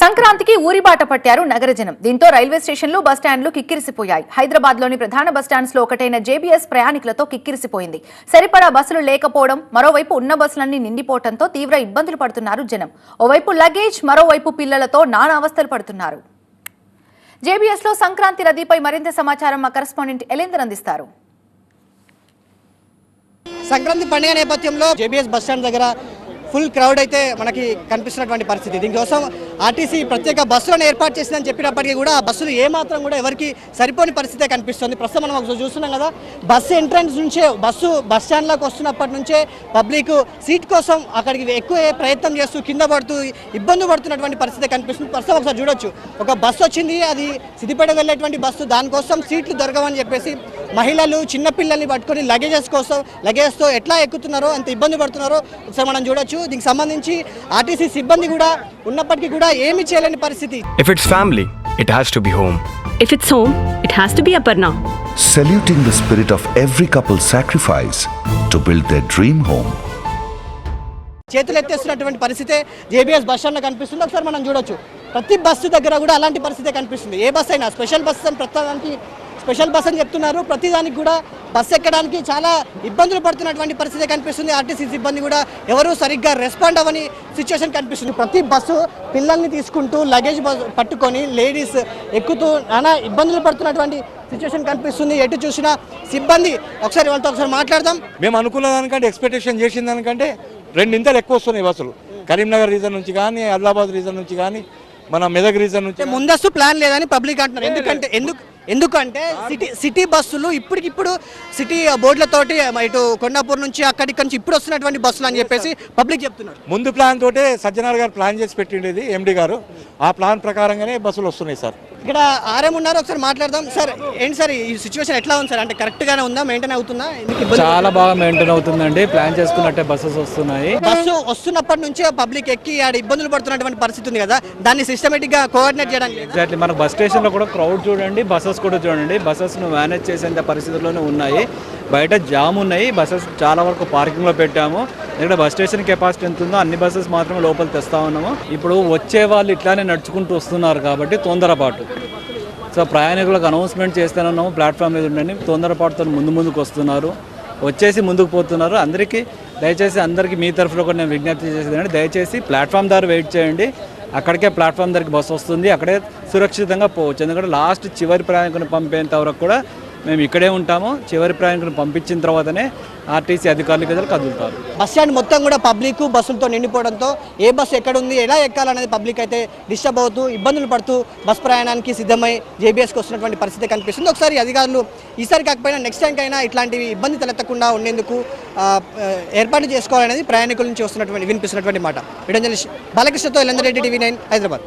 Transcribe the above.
సంక్రాంతికి ఊరిబాట పట్టారు నగర జనం. దీంతో రైల్వే స్టేషన్లు బస్టాండ్లు కిక్కిరిసిపోయాయి. హైదరాబాద్లోని ప్రధాన బస్టాండ్స్ లో ఒకటైన జేబీఎస్ ప్రయాణికులతో కిక్కిరిసిపోయింది. సరిపడా బస్సులు లేకపోవడం, మరోవైపు ఉన్న బస్సులన్నీ నిండిపోవడంతో తీవ్ర ఇబ్బందులు పడుతున్నారు జనం. ఓవైపు లగేజ్, మరోవైపు పిల్లలతో నానా అవస్థలు పడుతున్నారు. జేబీఎస్ లో సంక్రాంతి రద్దీపై మరింత సమాచారం మా కరెస్పాండెంట్ ఎలేందర్ అందిస్తారు. సంక్రాంతి పండుగ నేపథ్యంలో జేబీఎస్ బస్టాండ్ దగ్గర ఫుల్ క్రౌడ్ అయితే మనకి కనిపిస్తున్నటువంటి పరిస్థితి. దీనికోసం ఆర్టీసీ ప్రత్యేక బస్సులను ఏర్పాటు చేసిందని చెప్పినప్పటికీ కూడా ఆ బస్సులు ఏమాత్రం కూడా ఎవరికి సరిపోని పరిస్థితే కనిపిస్తుంది. ప్రస్తుతం మనం ఒకసారి చూస్తున్నాం కదా, బస్సు ఎంట్రన్స్ నుంచే బస్సు బస్ స్టాండ్లోకి వస్తున్నప్పటి నుంచే పబ్లిక్ సీట్ కోసం అక్కడికి ఎక్కువ ప్రయత్నం చేస్తూ కింద పడుతూ ఇబ్బంది పడుతున్నటువంటి పరిస్థితి కనిపిస్తుంది. ప్రస్తుతం ఒకసారి చూడొచ్చు, ఒక బస్సు వచ్చింది, అది సిద్దిపేట వెళ్ళేటువంటి బస్సు. దానికోసం సీట్లు దొరకవని చెప్పేసి మహిళలు చిన్నపిల్లల్ని పట్టుకొని లగేజ్తో ఎట్లా ఎక్కుతున్నారో, అంత ఇబ్బంది పడుతున్నారో ఒకసారి మనం చూడొచ్చు. దీనికి సంబంధించి ఆర్టీసీ సిబ్బంది కూడా ఉన్నప్పటికీ కూడా ఏమీ చేయలేని పరిస్థితి. If it's family, it has to be home. If it's home, it has to be Aparna. Saluting the spirit of every couple's sacrifice to build their dream home. చేతులు ఎత్తేస్తున్నటువంటి పరిస్థితే జేబీఎస్ బస్ స్టాండ్లో కనిపిస్తుంది. ఒకసారి మనం చూడొచ్చు, ప్రతి బస్సు దగ్గర కూడా అలాంటి పరిస్థితే కనిపిస్తుంది. ఏ బస్ అయినా స్పెషల్ బస్ అని ప్రతిదానికి స్పెషల్ బస్ అని చెప్తున్నారు. ప్రతిదానికి కూడా బస్సు ఎక్కడానికి చాలా ఇబ్బందులు పడుతున్నటువంటి పరిస్థితి కనిపిస్తుంది. ఆర్టీసీ సిబ్బంది కూడా ఎవరు సరిగ్గా రెస్పాండ్ అవ్వని సిచ్యువేషన్ కనిపిస్తుంది. ప్రతి బస్సు పిల్లల్ని తీసుకుంటూ లగేజ్ పట్టుకొని లేడీస్ ఎక్కుతూ నానా ఇబ్బందులు పడుతున్నటువంటి సిచ్యువేషన్ కనిపిస్తుంది. ఎటు చూసినా సిబ్బంది. ఒకసారి వాళ్ళతో ఒకసారి మాట్లాడదాం. మేము అనుకున్న దానికంటే ఎక్స్పెక్టేషన్ చేసిన దానికంటే రెండింతలు ఎక్కువ వస్తున్నాయి బస్సులు. కరీంనగర్ రీజన్ నుంచి కానీ, ఆదిలాబాద్ రీజన్ నుంచి కానీ, మన మెదక్ రీజన్ నుంచి. ముందస్తు ప్లాన్ లేదని పబ్లిక్ అంటున్నారు. ఎందుకంటే సిటీ బస్సులు ఇప్పటికిప్పుడు సిటీ బోర్డులతోటి ఇటు కొండాపూర్ నుంచి అక్కడికి నుంచి ఇప్పుడు వస్తున్నటువంటి బస్సులు అని చెప్పేసి పబ్లిక్ చెప్తున్నారు. ముందు ప్లాన్ తోటే సజ్జనార్ గారు ప్లాన్ చేసి పెట్టిండేది, ఎండి గారు. ఆ ప్లాన్ ప్రకారంగానే బస్సులు వస్తున్నాయి సార్. ఇక్కడ ఆర్ఎం ఉన్నారు, ఒకసారి మాట్లాడదాం. సార్ ఏంటి సార్ ఈ సిచ్యువేషన్ ఎట్లా ఉంది సార్? అంటే కరెక్ట్ గానే ఉందా, మెయింటైన్ అవుతుందా? చాలా బాగా మెయింటైన్ అవుతుందండి. ప్లాన్ చేసుకున్నట్టే బస్సెస్ వస్తున్నాయి. బస్సు వస్తున్నప్పటి నుంచే పబ్లిక్ ఎక్కి ఆడ ఇబ్బందులు పడుతున్నటువంటి పరిస్థితి ఉంది కదా, దాన్ని సిస్టమేటిక్ గా కోఆర్డినేట్ చేయడానికి. ఎగ్జాక్ట్లీ, మన బస్ స్టేషన్ లో కూడా క్రౌడ్ చూడండి, బస్సెస్ కూడా చూడండి. బస్సెస్ ను మేనేజ్ చేసేంత పరిస్థితుల్లోనే ఉన్నాయి. బయట జామ్ ఉన్నాయి. బస్సెస్ చాలా వరకు పార్కింగ్ లో పెట్టాము. ఇక్కడ బస్ స్టేషన్ కెపాసిటీ ఎంత ఉందో అన్ని బస్సెస్ మాత్రం లోపల తెస్తా ఉన్నాము. ఇప్పుడు వచ్చే వాళ్ళు ఇట్లానే నడుచుకుంటూ వస్తున్నారు కాబట్టి తొందరపాటు. సో ప్రయాణికులకు అనౌన్స్మెంట్ చేస్తూనే ప్లాట్ఫామ్ మీద ఉండండి, తొందరపాటుతో ముందుకు వస్తున్నారు, వచ్చేసి ముందుకు పోతున్నారు. దయచేసి అందరికీ మీ తరఫులో కూడా నేను విజ్ఞప్తి చేసేదండి, దయచేసి ప్లాట్ఫామ్ దగ్గర వెయిట్ చేయండి. అక్కడికే ప్లాట్ఫామ్ దగ్గరికి బస్సు వస్తుంది, అక్కడే సురక్షితంగా పోవచ్చు. ఎందుకంటే లాస్ట్ చివరి ప్రయాణికుని పంపేంత వరకు కూడా మేము ఇక్కడే ఉంటాము. చివరి ప్రయాణికుని పంపించిన తర్వాతనే ఆర్టీసీ అధికారులు కదులుతారు. బస్ స్టాండ్ మొత్తం కూడా పబ్లిక్ బస్సులతో నిండిపోవడంతో ఏ బస్సు ఎక్కడుంది, ఎలా ఎక్కాలనేది పబ్లిక్ అయితే డిస్టర్బ్ అవుతూ ఇబ్బందులు పడుతూ బస్ ప్రయాణానికి సిద్ధమై జేబీఎస్కి వస్తున్నటువంటి పరిస్థితి కనిపిస్తుంది. ఒకసారి అధికారులు ఈసారి కాకపోయినా నెక్స్ట్ టైంకైనా ఇట్లాంటివి ఇబ్బంది తలెత్తకుండా ఉండేందుకు ఏర్పాటు చేసుకోవాలనేది ప్రయాణికుల నుంచి వినిపిస్తున్నటువంటి మాట. వీడియో జర్నలిస్ట్ బాలకృష్ణతో ఎలేందర్ రెడ్డి, TV9 హైదరాబాద్.